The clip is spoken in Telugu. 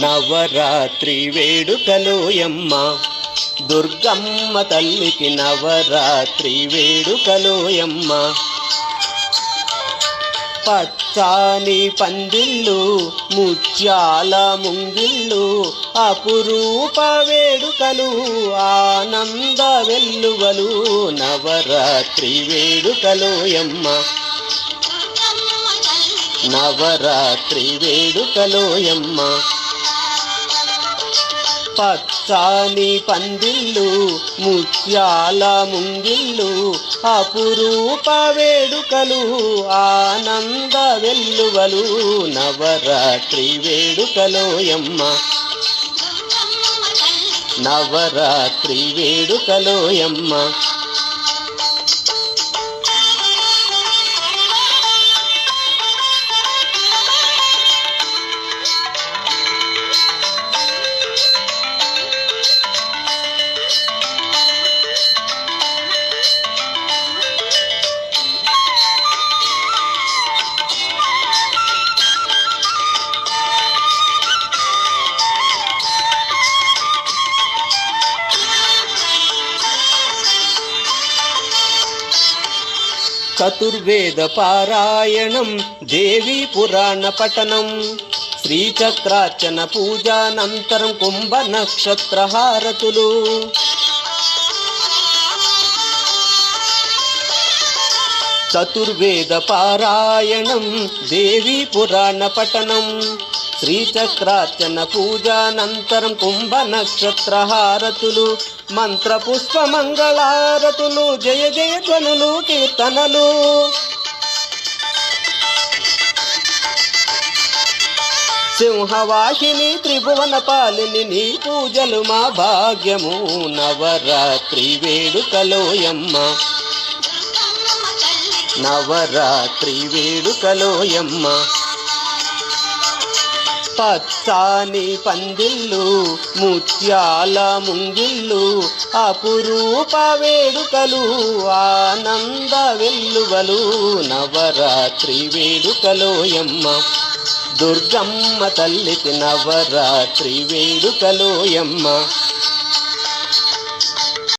నవరాత్రి వేడుకలోయమ్మ దుర్గమ్మ తల్లికి నవరాత్రి వేడుకలోయమ్మ. పచ్చాని పందిళ్ళు ముత్యాల ముంగిళ్ళు అపురూప వేడుకలు ఆనంద వెల్లువలు నవరాత్రి వేడుకలోయమ్మ. నవరాత్రి వేడుకలోయమ్మ. పచ్చాని పందిళ్ళు ముత్యాల ముంగిళ్ళు అపురూప వేడుకలు ఆనంద వెల్లువలు నవరాత్రి వేడుకలోయమ్మ. నవరాత్రి వేడుకలోయమ్మ. చతుర్వేద పారాయణం దేవీ పురాణ పఠనం శ్రీచక్రార్చన పూజానంతరం కుంభ నక్షత్ర హారతులు. చతుర్వేద పారాయణం దేవీ పురాణ పఠనం శ్రీచక్రార్చన పూజానంతరం కుంభ నక్షత్ర హారతులు. మంత్ర పుష్ప మంగళారతులు జయ జయ ధ్వనులు కీర్తనలు. సింహవాహిని త్రిభువన పాలిని నీ పూజలు మా భాగ్యము నవరాత్రి వేడుకలోయమ్మ. నవరాత్రి వేడుకలోయమ్మ. పచ్చాని పందిళ్ళు ముత్యాల ముంగిళ్ళు అపురూప వేడుకలు ఆనంద వెల్లువలు నవరాత్రి వేడుకలోయమ్మ. దుర్గమ్మ తల్లికి నవరాత్రి వేడుకలోయమ్మ.